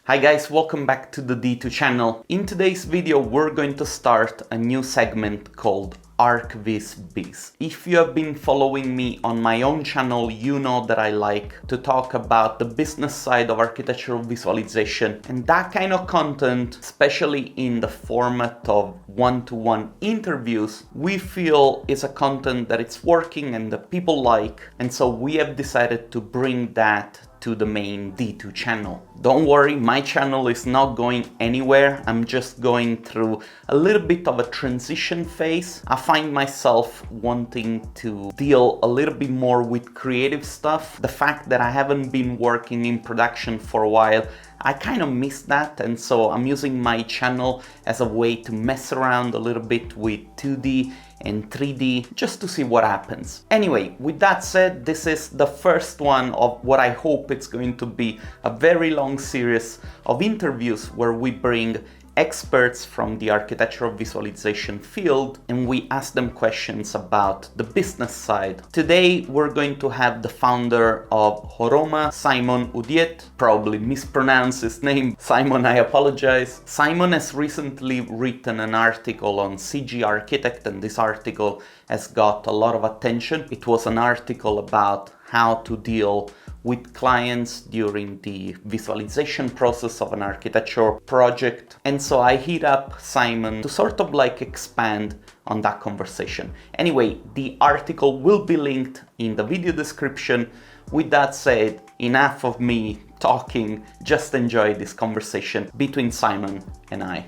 Hi guys, welcome back to the D2 channel. In today's video, we're going to start a new segment called ArchVizBiz. If you have been following me on my own channel, you know that I like to talk about the business side of architectural visualization, and that kind of content, especially in the format of one-to-one interviews, we feel is a content that it's working and that people like, and so we have decided to bring that to the main D2 channel. Don't worry, my channel is not going anywhere. I'm just going through a little bit of a transition phase. I find myself wanting to deal a little bit more with creative stuff. The fact that I haven't been working in production for a while, I kind of miss that, and so I'm using my channel as a way to mess around a little bit with 2D and 3D just to see what happens. Anyway, with that said, this is the first one of what I hope it's going to be a very long series of interviews where we bring experts from the architectural visualization field and we ask them questions about the business side. Today we're going to have the founder of Horoma, Simon Udiet, probably mispronounced his name. Simon, I apologize. Simon has recently written an article on CG Architect, and this article has got a lot of attention. It was an article about how to deal with clients during the visualization process of an architecture project. And so I hit up Simon to sort of like expand on that conversation. Anyway, the article will be linked in the video description. With that said, enough of me talking, just enjoy this conversation between Simon and I.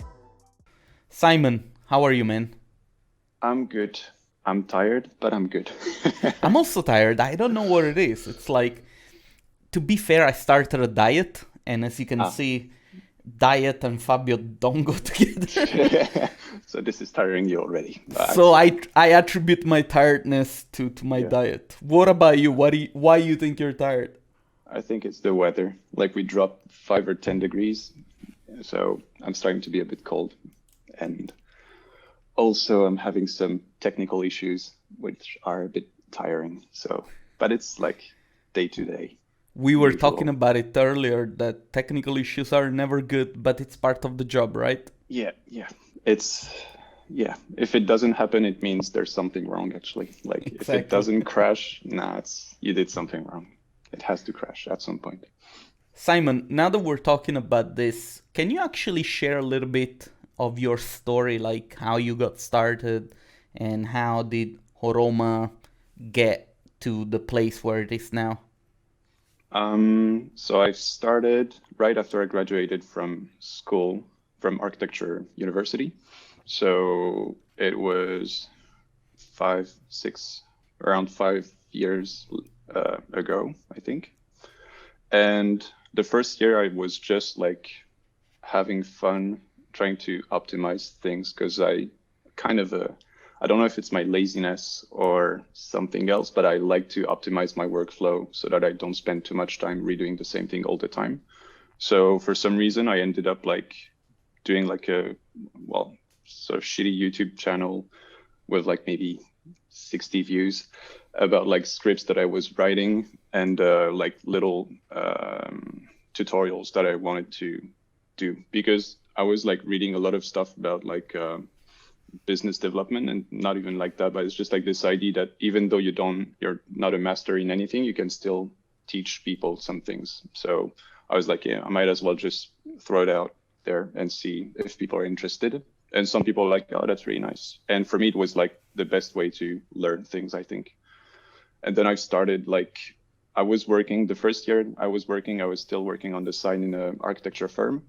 Simon, how are you, man? I'm good. I'm tired, but I'm good. I'm also tired. I don't know what it is. It's like, to be fair, I started a diet, and as you can see, diet and Fabio don't go together. So this is tiring you already. So I attribute my tiredness to my diet. What about you? Why you think you're tired? I think it's the weather. Like we dropped 5 or 10 degrees, so I'm starting to be a bit cold. And also I'm having some technical issues, which are a bit tiring. So, but it's like day to day. We were talking about it earlier, that technical issues are never good, but it's part of the job, right? Yeah. If it doesn't happen, it means there's something wrong, actually. Like Exactly. If it doesn't crash, you did something wrong. It has to crash at some point. Simon, now that we're talking about this, can you actually share a little bit of your story, like how you got started and how did Horoma get to the place where it is now? So I started right after I graduated from school, from architecture university. So it was around 5 years ago, I think. And the first year I was just like having fun, trying to optimize things, because I don't know if it's my laziness or something else, but I like to optimize my workflow so that I don't spend too much time redoing the same thing all the time. So for some reason, I ended up like doing like a, sort of shitty YouTube channel with like maybe 60 views about like scripts that I was writing and like little tutorials that I wanted to do, because I was like reading a lot of stuff about like business development, and not even like that, but it's just like this idea that even though you're not a master in anything, you can still teach people some things. So I was like, I might as well just throw it out there and see if people are interested. And some people are like, oh, that's really nice. And for me, it was like the best way to learn things, I think. And then I started the first year I was still working on the side in an architecture firm.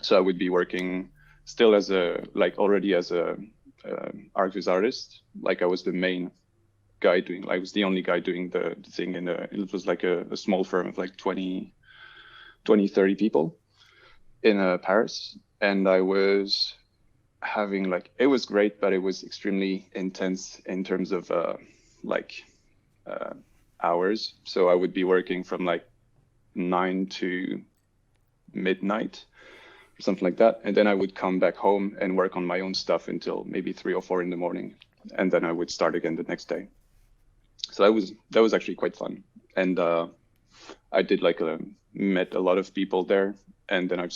So I would be working still as already as a ArchViz artist. Like I was the main guy I was the only guy doing the thing it was like a small firm of like 20, 30 people in Paris. And I was having it was great, but it was extremely intense in terms of hours. So I would be working from like 9 to midnight, something like that. And then I would come back home and work on my own stuff until maybe 3 or 4 in the morning. And then I would start again the next day. So that was actually quite fun. And I did like met a lot of people there, and then I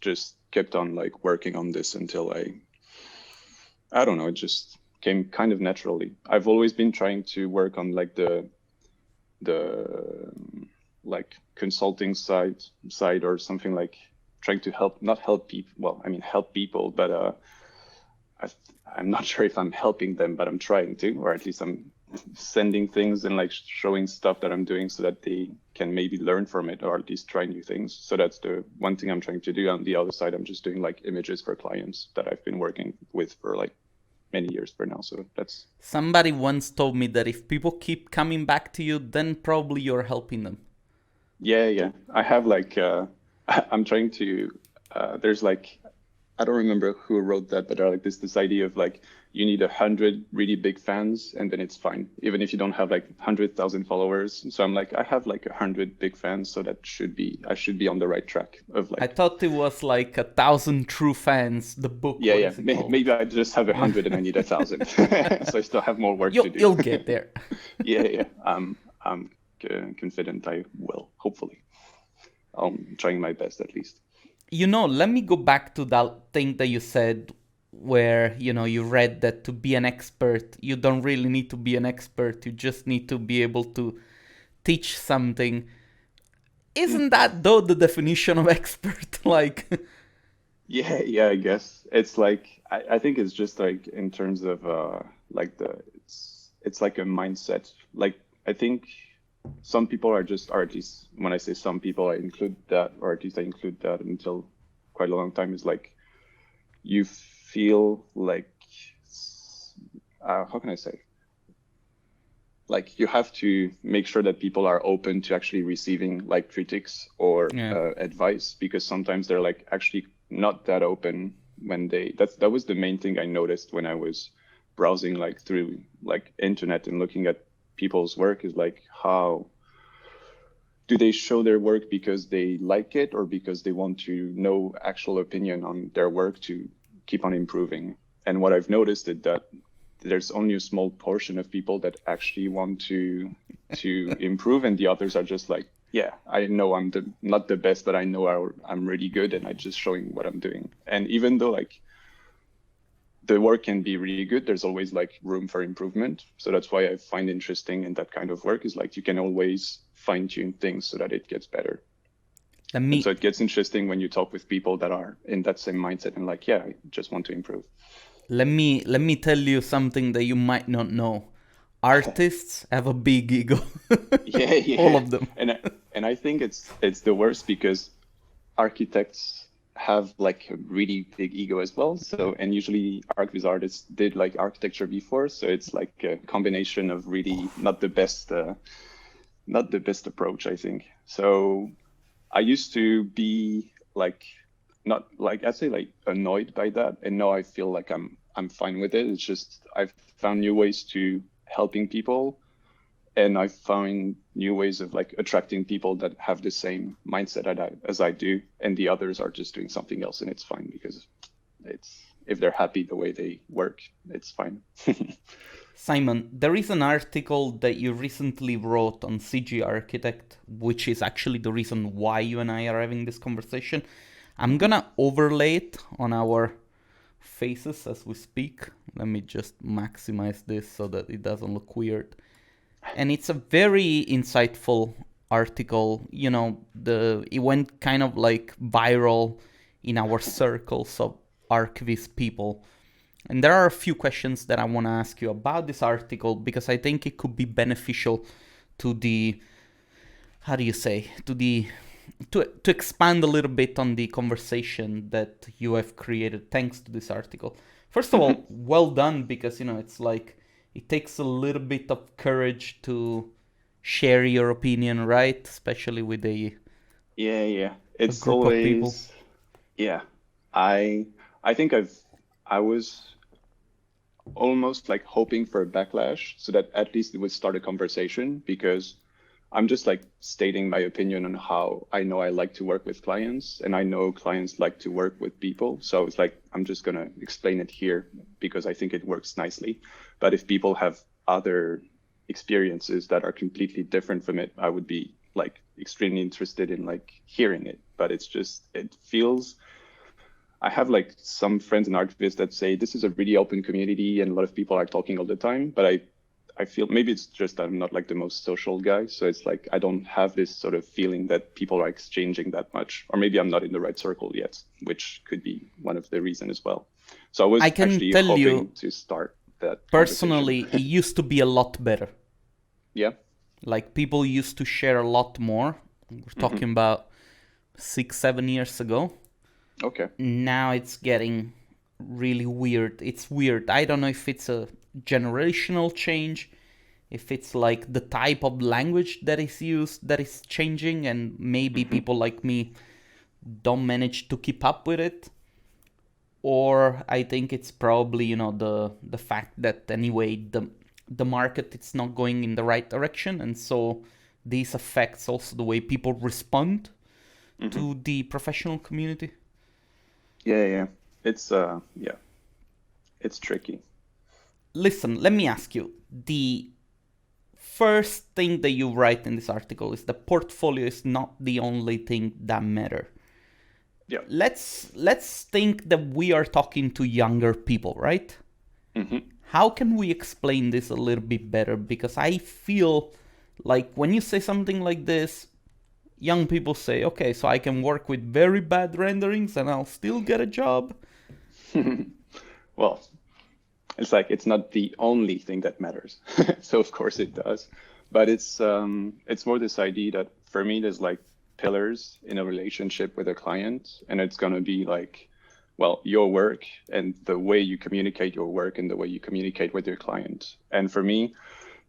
just kept on like working on this until I don't know, it just came kind of naturally. I've always been trying to work on like the like consulting side or something, like trying to not help people. Well, I mean help people, but I'm not sure if I'm helping them, but I'm trying to, or at least I'm sending things and like showing stuff that I'm doing so that they can maybe learn from it or at least try new things. So that's the one thing I'm trying to do. On the other side, I'm just doing like images for clients that I've been working with for like many years for now. So that's... Somebody once told me that if people keep coming back to you, then probably you're helping them. Yeah. I have like, I'm trying to, there's like, I don't remember who wrote that, but like this idea of like, you need 100 really big fans and then it's fine, even if you don't have like 100,000 followers. So I'm like, I have like 100 big fans, so I should be on the right track of like... I thought it was like 1,000 true fans, the book. Yeah. Maybe I just have 100 and I need 1,000. So I still have more work to do. You'll get there. Yeah. I'm confident I will, hopefully. I'm trying my best at least. Let me go back to that thing that you said where, you read that to be an expert, you don't really need to be an expert. You just need to be able to teach something. Isn't that, though, the definition of expert? Like... Yeah, I guess. It's like, I think it's just like in terms of like it's like a mindset. Like, I think some people are just, or at least when I say some people, I include that, or at least I include that until quite a long time, is like, you feel like, how can I say? Like, you have to make sure that people are open to actually receiving like critics or advice, because sometimes they're like actually not that open when that was the main thing I noticed when I was browsing like through like internet and looking at people's work, is like, how do they show their work because they like it or because they want to know actual opinion on their work to keep on improving? And what I've noticed is that there's only a small portion of people that actually want to improve, and the others are just like, yeah, I know I'm not the best, but I know I'm really good, and I'm just showing what I'm doing. And even though like the work can be really good, there's always like room for improvement. So that's why I find interesting in that kind of work, is like you can always fine tune things so that it gets better. And so it gets interesting when you talk with people that are in that same mindset and like, yeah, I just want to improve. Let me tell you something that you might not know. Artists have a big ego. Yeah. All of them. And I think it's the worst, because architects have like a really big ego as well. So, and usually ArchViz artists did like architecture before, so it's like a combination of really not the best approach, I think. So I used to be like, not like, I'd say like annoyed by that, and now I feel like I'm fine with it. It's just I've found new ways to helping people, and I find new ways of like attracting people that have the same mindset as I do, and the others are just doing something else, and it's fine, because if they're happy the way they work, it's fine. Simon, there is an article that you recently wrote on CG Architect, which is actually the reason why you and I are having this conversation. I'm gonna overlay it on our faces as we speak. Let me just maximize this so that it doesn't look weird. And it's a very insightful article. It went kind of like viral in our circles of ArchViz people. And there are a few questions that I want to ask you about this article, because I think it could be beneficial to to expand a little bit on the conversation that you have created thanks to this article. First of all, well done, because it's like, it takes a little bit of courage to share your opinion, right? Especially with a it's group always of people. Yeah, I think I was almost like hoping for a backlash, so that at least it would start a conversation, because I'm just like stating my opinion on how I know I like to work with clients, and I know clients like to work with people. So it's like, I'm just going to explain it here because I think it works nicely. But if people have other experiences that are completely different from it, I would be like extremely interested in like hearing it, but it's just, it feels, I have like some friends in ArchViz that say this is a really open community and a lot of people are talking all the time, but I feel maybe it's just that I'm not like the most social guy. So it's like, I don't have this sort of feeling that people are exchanging that much, or maybe I'm not in the right circle yet, which could be one of the reasons as well. So I was actually hoping to start that personally, it used to be a lot better. Yeah. Like people used to share a lot more. We're talking about 6-7 years ago. Okay. Now it's getting really weird. It's weird. I don't know if it's a generational change, if it's like the type of language that is used that is changing, and maybe people like me don't manage to keep up with it. Or I think it's probably, you know, the fact that anyway the market, it's not going in the right direction, and so this affects also the way people respond to the professional community. Yeah. It's it's tricky. Listen, let me ask you. The first thing that you write in this article is the portfolio is not the only thing that matter. Yeah. Let's think that we are talking to younger people, right? How can we explain this a little bit better? Because I feel like when you say something like this, young people say, okay, so I can work with very bad renderings and I'll still get a job. Well, it's like, it's not the only thing that matters. So of course it does, but it's more this idea that for me, there's like pillars in a relationship with a client, and it's going to be like, well, your work and the way you communicate your work and the way you communicate with your client. And for me,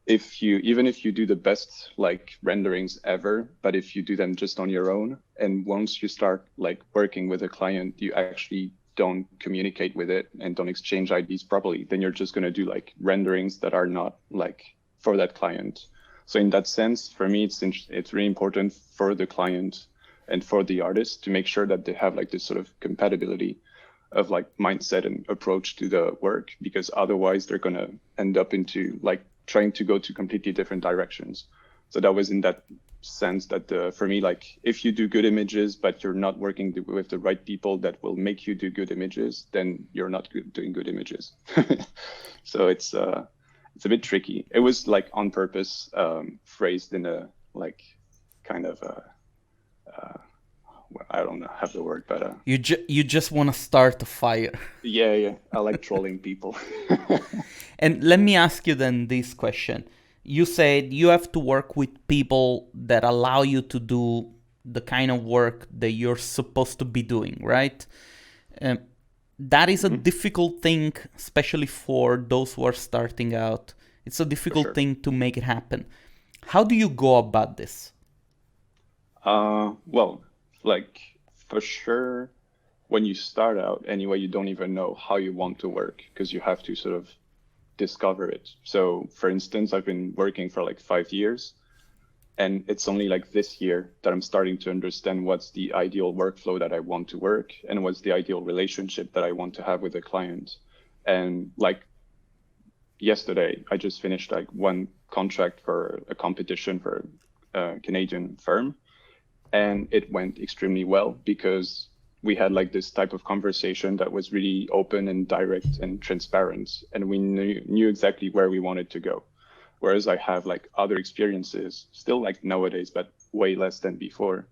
even if you do the best like renderings ever, but if you do them just on your own, and once you start like working with a client, you actually don't communicate with it and don't exchange IDs properly, then you're just going to do like renderings that are not like for that client. So in that sense, for me, it's really important for the client and for the artist to make sure that they have like this sort of compatibility of like mindset and approach to the work, because otherwise they're going to end up into like trying to go to completely different directions. So that was in that sense that for me, like if you do good images, but you're not working with the right people that will make you do good images, then you're not doing good images. So it's a bit tricky. It was like on purpose phrased in a like kind of I don't know have the word, but you just want to start a fire. Yeah, I like trolling people. And let me ask you then this question. You said you have to work with people that allow you to do the kind of work that you're supposed to be doing, right? That is a difficult thing, especially for those who are starting out. It's a difficult thing to make it happen. How do you go about this? Well, like for sure, when you start out anyway, you don't even know how you want to work, because you have to sort of discover it. So for instance, I've been working for like 5 years, and it's only like this year that I'm starting to understand what's the ideal workflow that I want to work and what's the ideal relationship that I want to have with the client. And like yesterday, I just finished like one contract for a competition for a Canadian firm, and it went extremely well because we had like this type of conversation that was really open and direct and transparent, and we knew exactly where we wanted to go. Whereas I have like other experiences still like nowadays, but way less than before,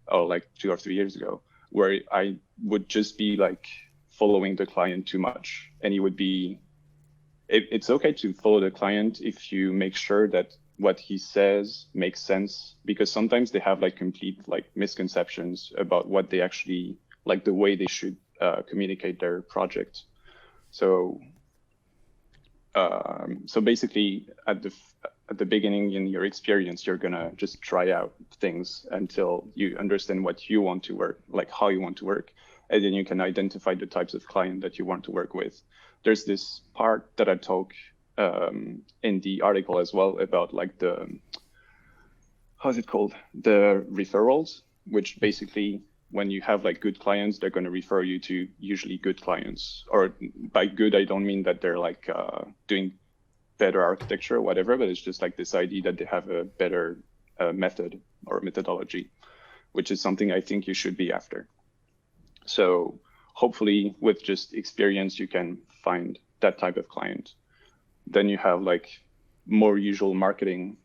or like 2 or 3 years ago, where I would just be like following the client too much. And it would be, it's okay to follow the client if you make sure that what he says makes sense, because sometimes they have like complete like misconceptions about what they actually like, the way they should communicate their project. So basically at the beginning in your experience, you're gonna just try out things until you understand what you want to work, like how you want to work, and then you can identify the types of client that you want to work with. There's this part that I talk in the article as well about like how's it called? The referrals, which basically when you have like good clients, they're going to refer you to usually good clients. Or by good, I don't mean that they're like doing better architecture or whatever, but it's just like this idea that they have a better method or methodology, which is something I think you should be after. So hopefully with just experience, you can find that type of client. Then you have like more usual marketing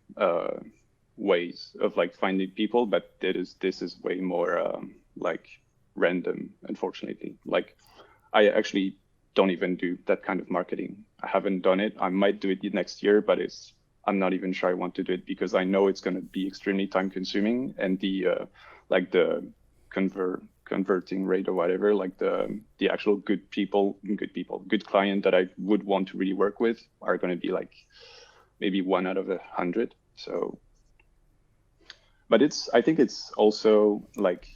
ways of like finding people, but this is way more like random, unfortunately. Like I actually don't even do that kind of marketing. I haven't done it. I might do it next year, but I'm not even sure I want to do it because I know it's going to be extremely time consuming, and the like the converting rate or whatever, like the actual good client that I would want to really work with are going to be like maybe 1 out of 100. So, but I think it's also like,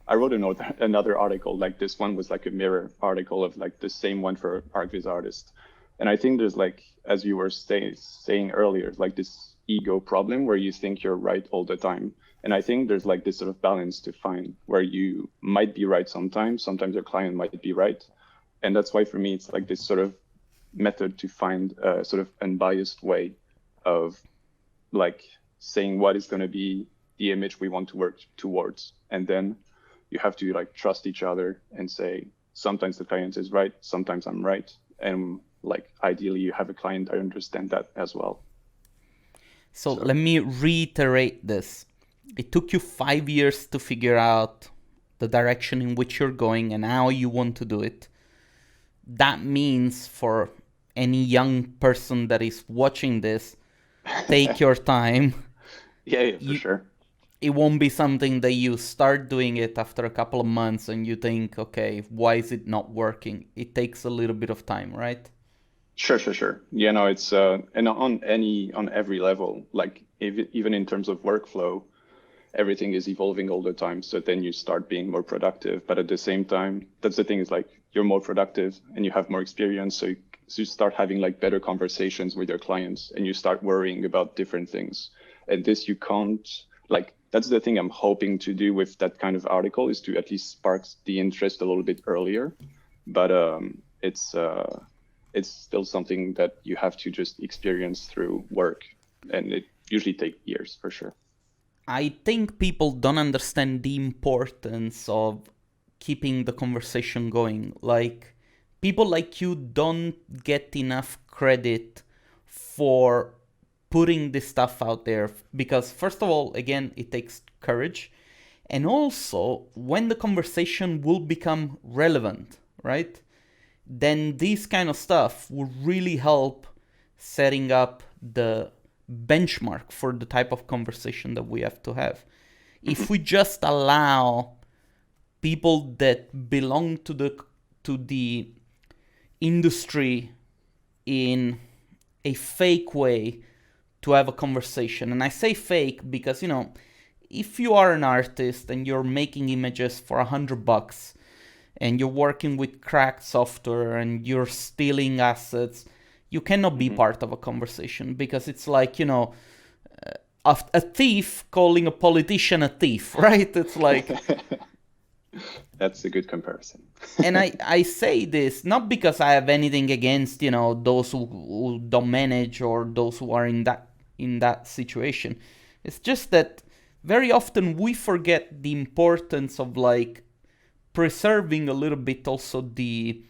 I wrote another article, like this one was like a mirror article of like the same one for ArchViz artist. And I think there's like, as you were saying earlier, like this ego problem where you think you're right all the time. And I think there's like this sort of balance to find where you might be right sometimes your client might be right. And that's why for me, it's like this sort of method to find a sort of unbiased way of like saying what is going to be the image we want to work towards. And then you have to like trust each other and say, sometimes the client is right, sometimes I'm right. And like ideally you have a client that understand that as well. So let me reiterate this. It took you 5 years to figure out the direction in which you're going and how you want to do it. That means for any young person that is watching this, take your time. Yeah, for sure. It won't be something that you start doing it after a couple of months and you think, okay, why is it not working? It takes a little bit of time, right? Sure. Yeah, no, it's and on every level, like even in terms of workflow, everything is evolving all the time. So then you start being more productive, but at the same time, that's the thing, is like you're more productive and you have more experience. So you start having like better conversations with your clients and you start worrying about different things. And this you can't, like, that's the thing I'm hoping to do with that kind of article, is to at least spark the interest a little bit earlier. But it's still something that you have to just experience through work, and it usually takes years for sure. I think people don't understand the importance of keeping the conversation going. Like, people like you don't get enough credit for putting this stuff out there because, first of all, again, it takes courage. And also, when the conversation will become relevant, right? Then this kind of stuff will really help setting up the benchmark for the type of conversation that we have to have. If we just allow people that belong to the industry in a fake way to have a conversation, and I say fake because, you know, if you are an artist and you're making images for $100 and you're working with cracked software and you're stealing assets, you cannot be part of a conversation, because it's like, you know, a thief calling a politician a thief, right? It's like... That's a good comparison. And I say this not because I have anything against, you know, those who don't manage or those who are in that situation. It's just that very often we forget the importance of like preserving a little bit also the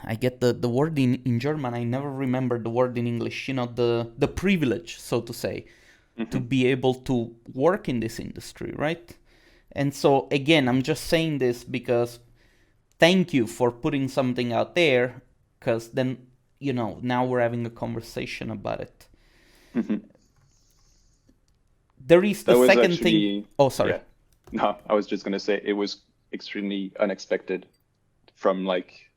I get the word in German, I never remember the word in English, you know, the privilege, so to say, to be able to work in this industry, right? And so, again, I'm just saying this because thank you for putting something out there, because then, you know, now we're having a conversation about it. There is the second thing. Oh, sorry. Yeah. No, I was just going to say it was extremely unexpected. From like,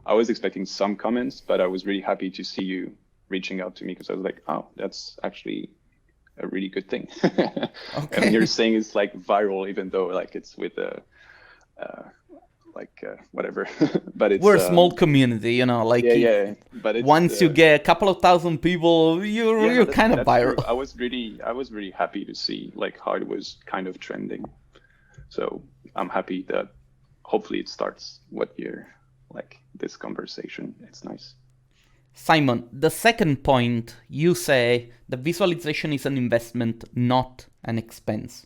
I was expecting some comments, but I was really happy to see you reaching out to me, because I was like, oh, that's actually a really good thing. Okay. And you're saying it's like viral, even though like it's with whatever. But it's, we're a small community, you know, like but it's, once you get a couple of thousand people, you're kind of viral. True. I was really happy to see like how it was kind of trending. So I'm happy that hopefully it starts what year, like this conversation. It's nice. Simon, the second point, you say the visualization is an investment, not an expense.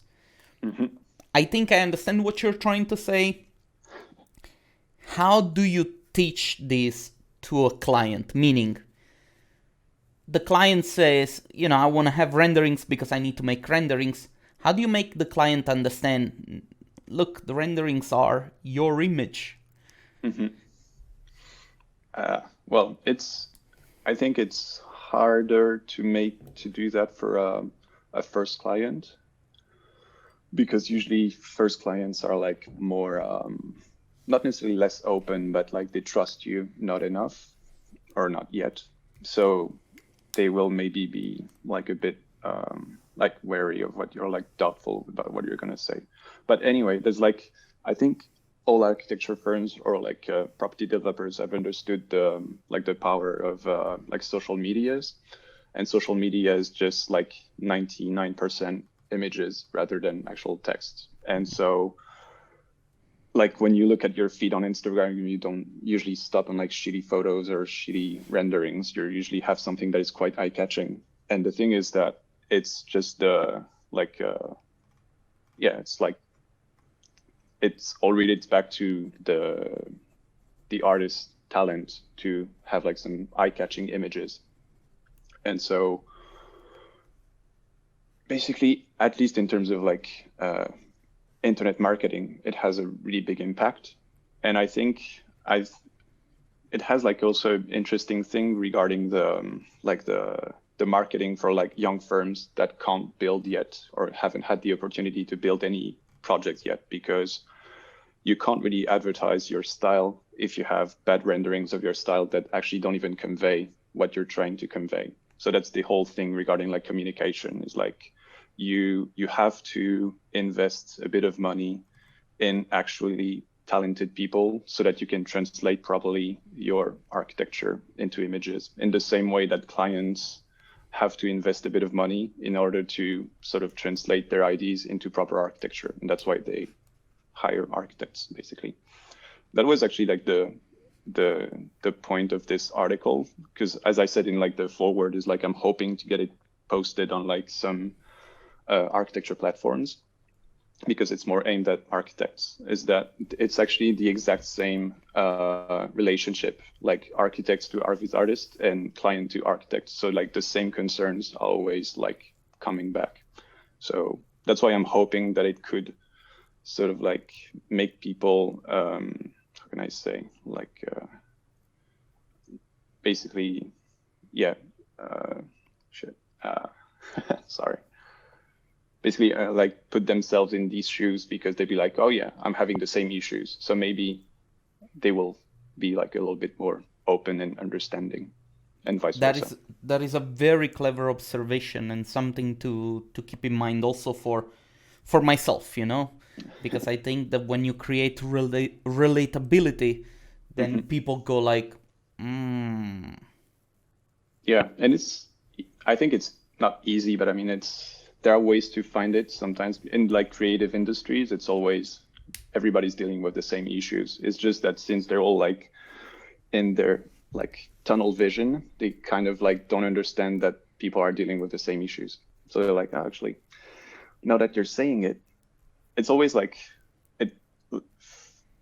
I think I understand what you're trying to say. How do you teach this to a client? Meaning, the client says, I want to have renderings because I need to make renderings. How do you make the client understand, look, the renderings are your image? Well, I think it's harder to do that for a first client, because usually first clients are like more, not necessarily less open, but like they trust you not enough or not yet. So they will maybe be like a bit like wary of what you're like, doubtful about what you're going to say. But anyway, there's like, I think all architecture firms or like property developers have understood the power of like social medias, and social media is just like 99% images rather than actual text. And so like when you look at your feed on Instagram, you don't usually stop on like shitty photos or shitty renderings. You usually have something that is quite eye-catching. And the thing is that it's just it's all related back to the artist's talent to have like some eye-catching images. And so basically, at least in terms of like internet marketing, it has a really big impact. And I think it has like also interesting thing regarding the marketing for like young firms that can't build yet or haven't had the opportunity to build any projects yet, because you can't really advertise your style if you have bad renderings of your style that actually don't even convey what you're trying to convey. So that's the whole thing regarding like communication, is like you have to invest a bit of money in actually talented people so that you can translate properly your architecture into images, in the same way that clients have to invest a bit of money in order to sort of translate their ideas into proper architecture. And that's why they hire architects, basically. That was actually like the point of this article, because as I said in like the foreword, is like I'm hoping to get it posted on like some architecture platforms, because it's more aimed at architects. Is that it's actually the exact same relationship, like architects to ArchViz artists and client to architects. So like the same concerns are always like coming back. So that's why I'm hoping that it could sort of like make people, how can I say, like basically, yeah, sorry. Basically like put themselves in these shoes, because they'd be like, oh yeah, I'm having the same issues. So maybe they will be like a little bit more open and understanding, and vice versa. That is a very clever observation, and something to keep in mind also for myself, because I think that when you create relatability, then people go like, Yeah, and I think it's not easy, but I mean, there are ways to find it. Sometimes in like creative industries, it's always everybody's dealing with the same issues. It's just that since they're all like in their like tunnel vision, they kind of like don't understand that people are dealing with the same issues. So they're like, oh, actually, now that you're saying it, it's always like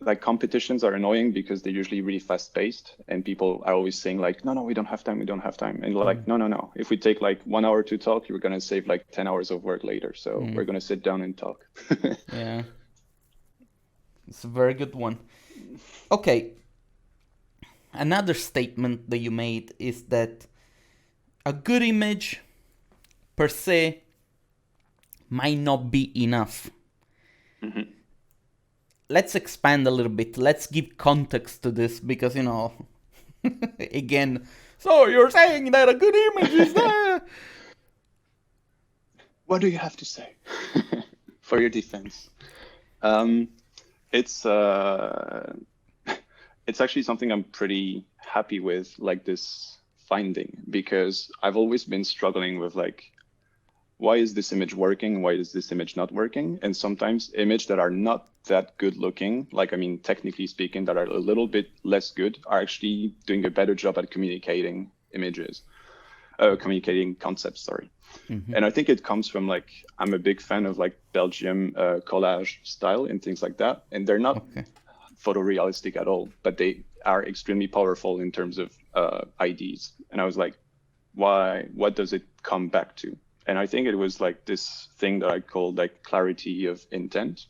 like competitions are annoying because they're usually really fast paced, and people are always saying like, no, we don't have time. And like, no. If we take like 1 hour to talk, you're going to save like 10 hours of work later. So we're going to sit down and talk. Yeah. It's a very good one. Okay. Another statement that you made is that a good image per se might not be enough. Let's expand a little bit. Let's give context to this, because, again, so you're saying that a good image is there. What do you have to say for your defense? It's actually something I'm pretty happy with, like this finding, because I've always been struggling with like, why is this image working? Why is this image not working? And sometimes images that are not that good looking, like, I mean, technically speaking, that are a little bit less good, are actually doing a better job at communicating images, communicating concepts, sorry. And I think it comes from like, I'm a big fan of like Belgium collage style and things like that. And they're not photorealistic at all, but they are extremely powerful in terms of IDs. And I was like, what does it come back to? And I think it was like this thing that I called like clarity of intent.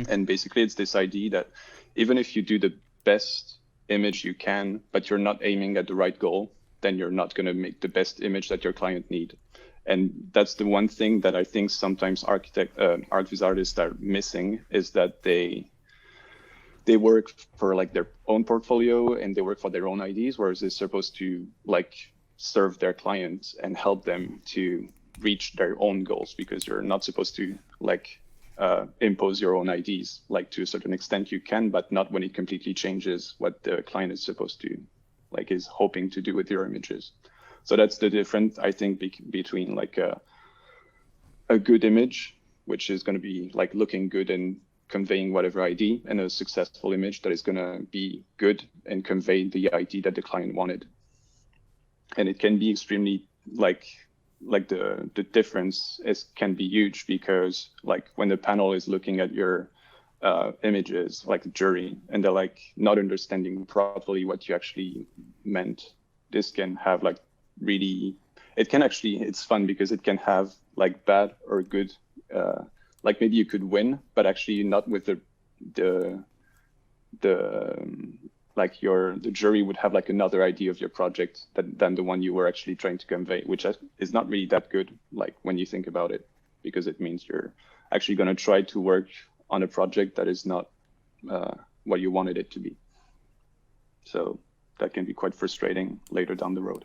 And basically it's this idea that even if you do the best image you can, but you're not aiming at the right goal, then you're not going to make the best image that your client need. And that's the one thing that I think sometimes ArchViz artists are missing, is that they work for like their own portfolio and they work for their own ideas, whereas they're supposed to like serve their clients and help them to reach their own goals, because you're not supposed to like impose your own ideas. Like to a certain extent you can, but not when it completely changes what the client is supposed to, like is hoping to do with your images. So that's the difference, I think, between like a good image, which is going to be like looking good and conveying whatever ID, and a successful image that is going to be good and convey the ID that the client wanted. And it can be extremely like the difference can be huge, because like when the panel is looking at your images, like a jury, and they're like not understanding properly what you actually meant, this can have like really, it's fun because it can have like bad or good, like maybe you could win, but actually not with the jury would have like another idea of your project than the one you were actually trying to convey, which is not really that good, like when you think about it, because it means you're actually going to try to work on a project that is not what you wanted it to be. So that can be quite frustrating later down the road.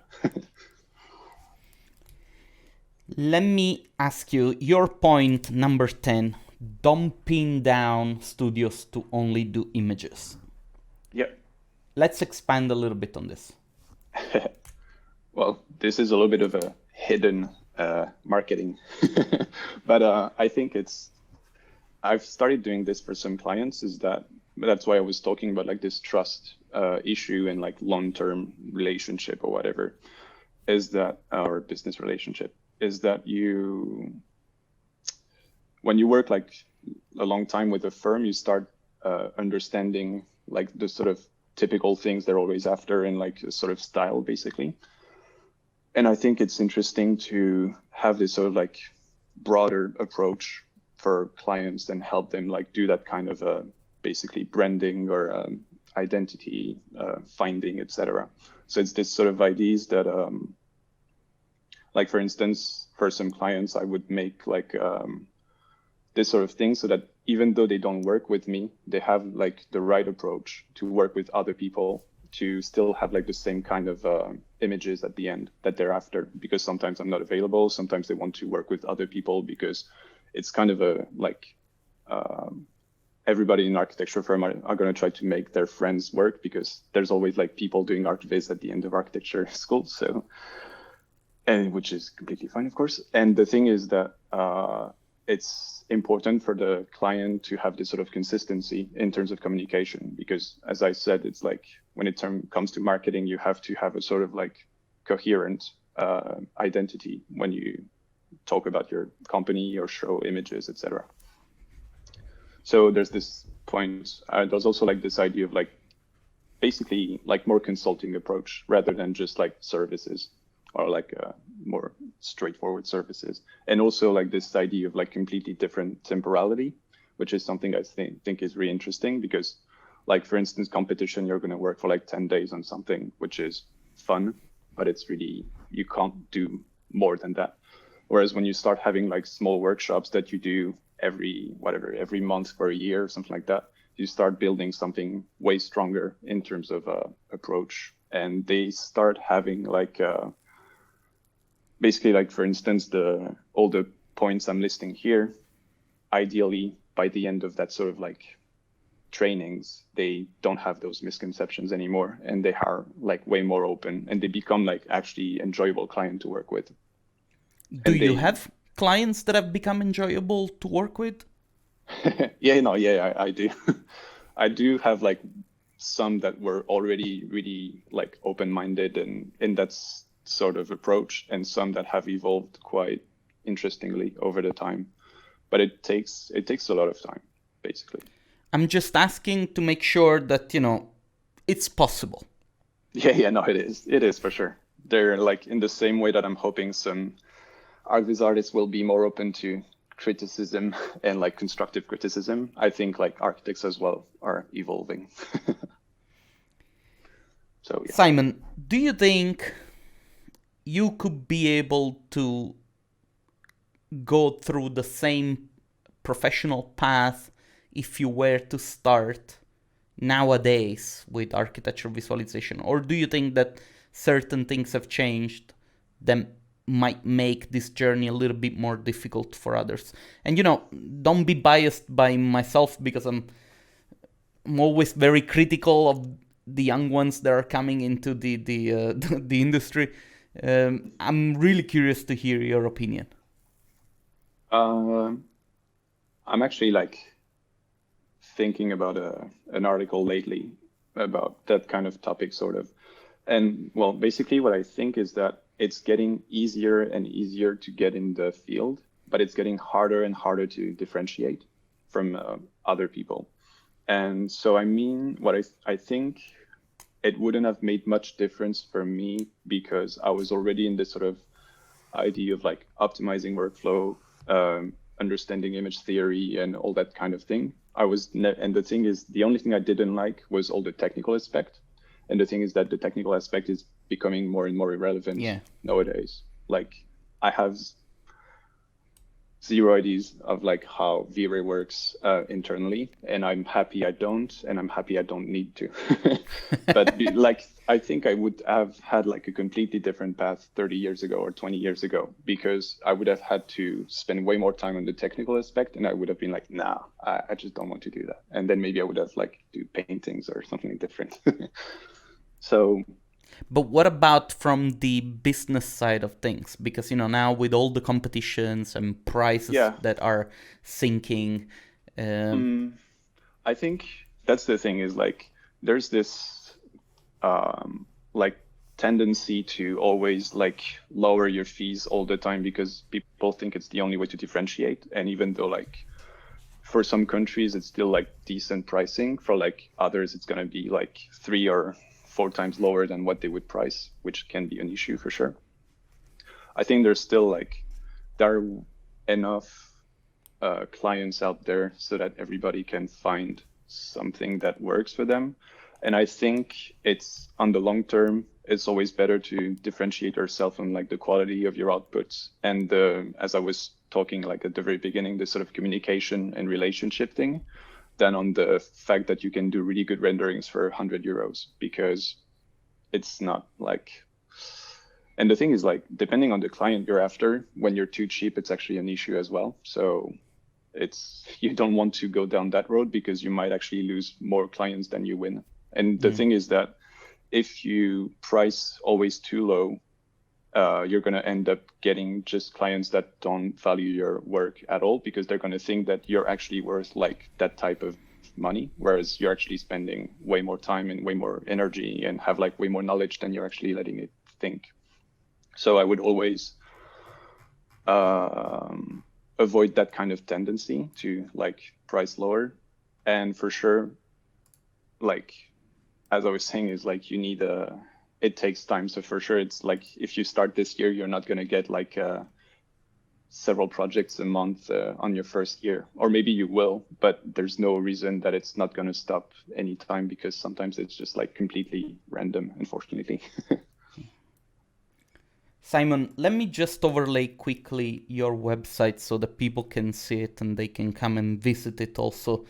Let me ask you, your point number 10, don't pin down studios to only do images. Yeah. Let's expand a little bit on this. Well, this is a little bit of a hidden marketing, but I think I've started doing this for some clients, that's why I was talking about like this trust issue and like long-term relationship or whatever, or business relationship, is that when you work like a long time with a firm, you start understanding like the sort of typical things they're always after in like a sort of style, basically. And I think it's interesting to have this sort of like broader approach for clients and help them like do that kind of basically branding or identity finding, etc. So it's this sort of ideas that like for instance, for some clients, I would make like this sort of thing so that even though they don't work with me, they have like the right approach to work with other people to still have like the same kind of images at the end that they're after, because sometimes I'm not available. Sometimes they want to work with other people because it's kind of a like everybody in an architecture firm are going to try to make their friends work, because there's always like people doing ArchViz at the end of architecture school. So, and which is completely fine, of course. And the thing is that it's important for the client to have this sort of consistency in terms of communication, because as I said, it's like when it comes to marketing, you have to have a sort of like coherent identity when you talk about your company, your show images, etc. So there's this point. There's also like this idea of like basically like more consulting approach rather than just like services, or like more straightforward services. And also like this idea of like completely different temporality, which is something I think is really interesting, because like, for instance, competition, you're going to work for like 10 days on something, which is fun, but it's really, you can't do more than that. Whereas when you start having like small workshops that you do every month for a year or something like that, you start building something way stronger in terms of approach. And they start having like, basically like, for instance, all the points I'm listing here, ideally by the end of that sort of like trainings, they don't have those misconceptions anymore, and they are like way more open, and they become like actually enjoyable client to work with. Do you have clients that have become enjoyable to work with? I do. I do have like some that were already really like open-minded and in that sort of approach, and some that have evolved quite interestingly over the time. But it takes a lot of time, basically. I'm just asking to make sure that, it's possible. Yeah, no, it is for sure. They're like in the same way that I'm hoping some ArchViz artists will be more open to criticism and like constructive criticism. I think like architects as well are evolving. So yeah. Simon, do you think you could be able to go through the same professional path if you were to start nowadays with architecture visualization? Or do you think that certain things have changed that might make this journey a little bit more difficult for others? And don't be biased by myself, because I'm always very critical of the young ones that are coming into the the industry. I'm really curious to hear your opinion. I'm actually like thinking about an article lately about that kind of topic, sort of. And well, basically what I think is that it's getting easier and easier to get in the field, but it's getting harder and harder to differentiate from other people. And so, I mean, what I think it wouldn't have made much difference for me, because I was already in this sort of idea of like optimizing workflow, understanding image theory and all that kind of thing. And the thing is, the only thing I didn't like was all the technical aspect. And the thing is that the technical aspect is becoming more and more irrelevant nowadays. Like I have zero ideas of like how V-Ray works internally, and I'm happy I don't, and I'm happy I don't need to. But like I think I would have had like a completely different path 30 years ago or 20 years ago, because I would have had to spend way more time on the technical aspect, and I would have been like, nah, I just don't want to do that. And then maybe I would have like do paintings or something different. So. But what about from the business side of things? Because, now with all the competitions and prices that are sinking. I think that's the thing, is like, there's this like tendency to always like lower your fees all the time, because people think it's the only way to differentiate. And even though like for some countries it's still like decent pricing, for like others it's going to be like 3 or 4 times lower than what they would price, which can be an issue for sure. I think there's still like, there are enough clients out there so that everybody can find something that works for them. And I think it's, on the long term, it's always better to differentiate yourself on like the quality of your outputs. And as I was talking like at the very beginning, the sort of communication and relationship thing, than on the fact that you can do really good renderings for 100 euros, because it's not like, and the thing is like, depending on the client you're after, when you're too cheap, it's actually an issue as well. So you don't want to go down that road, because you might actually lose more clients than you win. And the thing is that if you price always too low, you're going to end up getting just clients that don't value your work at all, because they're going to think that you're actually worth like that type of money, whereas you're actually spending way more time and way more energy and have like way more knowledge than you're actually letting it think. So I would always avoid that kind of tendency to like price lower. And for sure, like, as I was saying, is like you need it takes time. So for sure, it's like if you start this year, you're not going to get like several projects a month on your first year, or maybe you will, but there's no reason that it's not going to stop anytime, because sometimes it's just like completely random, unfortunately. Simon, let me just overlay quickly your website so that people can see it and they can come and visit it also.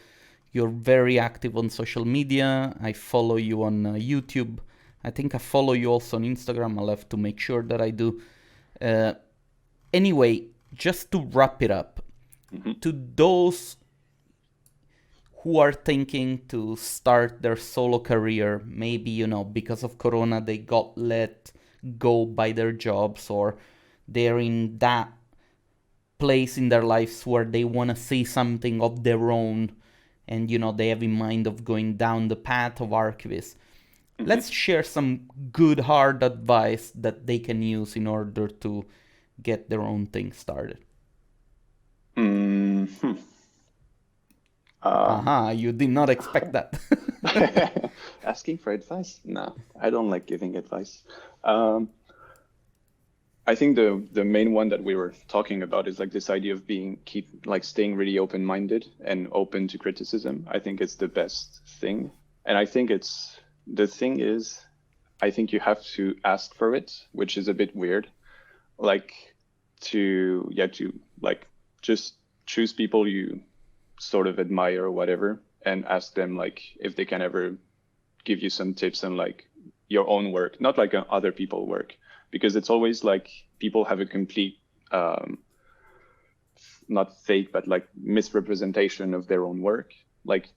You're very active on social media. I follow you on YouTube. I think I follow you also on Instagram. I'll have to make sure that I do. Anyway, just to wrap it up, to those who are thinking to start their solo career, maybe, because of Corona, they got let go by their jobs, or they're in that place in their lives where they want to see something of their own and they have in mind of going down the path of ArchViz. Let's share some good hard advice that they can use in order to get their own thing started. You did not expect that. Asking for advice? No, I don't like giving advice. I think the main one that we were talking about is like this idea of staying really open-minded and open to criticism. I think it's the best thing. And I think the thing is, I think you have to ask for it, which is a bit weird. To just choose people you sort of admire or whatever, and ask them if they can ever give you some tips on your own work, not other people's work, because it's always people have a complete not fake but misrepresentation of their own work.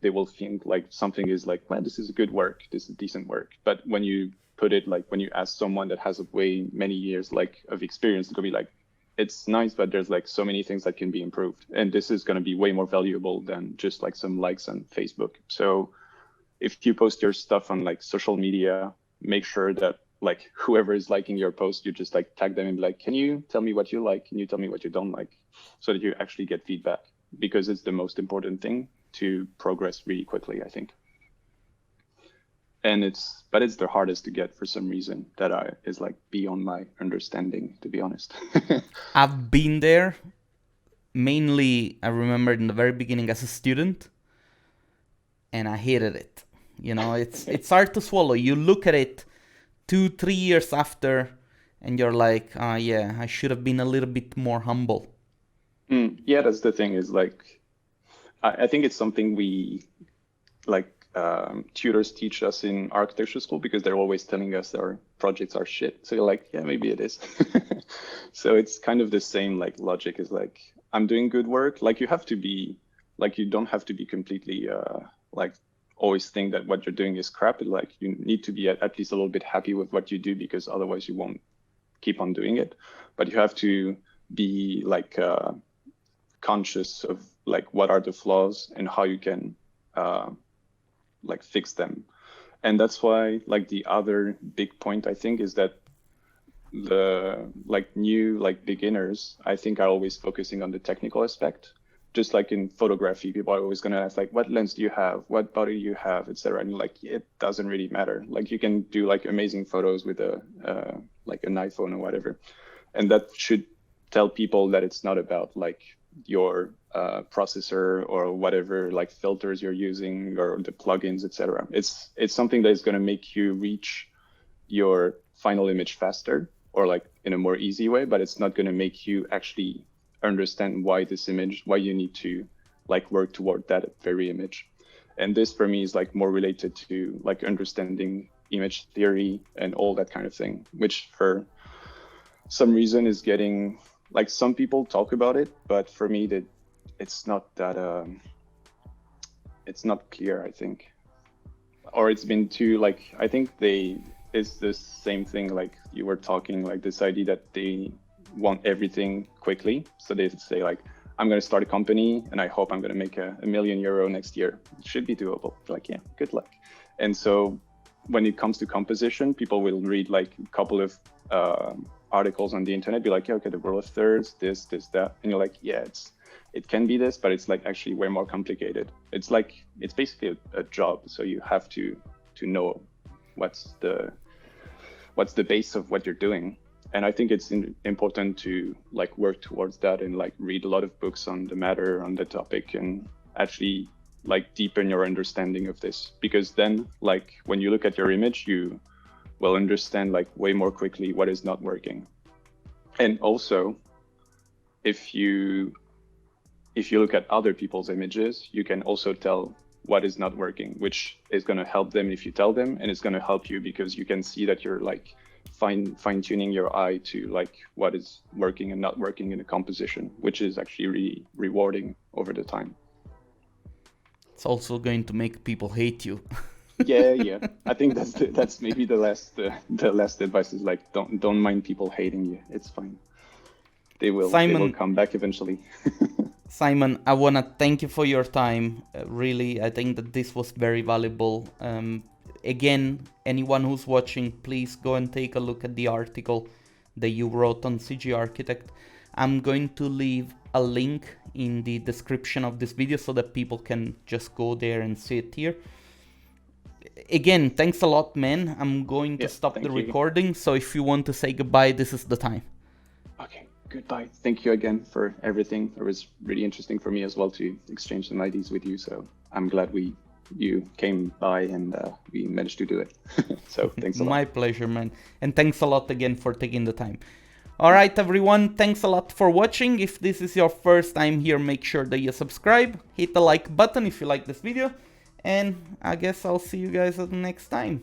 They will think something is man, this is good work, this is decent work, but when you put it when you ask someone that has way many years of experience, it'll be it's nice, but there's so many things that can be improved, and this is going to be way more valuable than just some likes on Facebook. So if you post your stuff on social media, make sure that whoever is liking your post, you just tag them and be can you tell me what you like? Can you tell me what you don't like? So that you actually get feedback, because it's the most important thing to progress really quickly, I think. And it's the hardest to get for some reason that is beyond my understanding, to be honest. I've been there. Mainly, I remember in the very beginning as a student, and I hated it. It's hard to swallow. You look at it 2-3 years after, and you're yeah, I should have been a little bit more humble. Yeah, that's the thing is I think it's something we tutors teach us in architecture school, because they're always telling us our projects are shit. So you're yeah, maybe it is. So it's kind of the same logic is I'm doing good work. You have to be you don't have to be completely always think that what you're doing is crap. You need to be at least a little bit happy with what you do, because otherwise you won't keep on doing it. But you have to be conscious of what are the flaws and how you can fix them. And that's why the other big point I think is that the new beginners, I think, are always focusing on the technical aspect. Just in photography, people are always going to ask what lens do you have, what body do you have, etc. And it doesn't really matter. You can do amazing photos with an iPhone or whatever, and that should tell people that it's not about your processor or whatever filters you're using or the plugins, etc. It's something that is going to make you reach your final image faster or in a more easy way, but it's not going to make you actually understand why you need to work toward that very image. And this for me is more related to understanding image theory and all that kind of thing, which for some reason is getting some people talk about it, but for me that it's not that it's not clear, I think, or it's been too I think it's the same thing you were talking, this idea that they want everything quickly. So they say I'm going to start a company and I hope I'm going to make €1 million next year. It should be doable. Yeah, good luck. And so when it comes to composition, people will read a couple of articles on the internet, be okay, the rule of thirds, this, that. And you're yeah, it can be this, but it's actually way more complicated. It's it's basically a job. So you have to know what's the base of what you're doing. And I think it's important to work towards that and read a lot of books on the matter, on the topic, and actually deepen your understanding of this, because then when you look at your image, you will understand way more quickly what is not working. And also, if you look at other people's images, you can also tell what is not working, which is going to help them if you tell them, and it's going to help you because you can see that you're fine-tuning your eye to what is working and not working in a composition, which is actually really rewarding over the time. It's also going to make people hate you. Yeah. I think that's maybe the last advice is don't mind people hating you. It's fine. They will Simon, come back eventually. Simon, I want to thank you for your time. Really, I think that this was very valuable. Again, anyone who's watching, please go and take a look at the article that you wrote on CG Architect. I'm going to leave a link in the description of this video so that people can just go there and see it here. Again, thanks a lot, man. I'm going to stop the recording, so if you want to say goodbye, this is the time. Okay, goodbye. Thank you again for everything. It was really interesting for me as well to exchange some ideas with you, so I'm glad you came by and we managed to do it. So thanks a lot. My pleasure, man. And thanks a lot again for taking the time. All right, everyone, thanks a lot for watching. If this is your first time here, make sure that you subscribe, hit the like button if you like this video, and I guess I'll see you guys at the next time.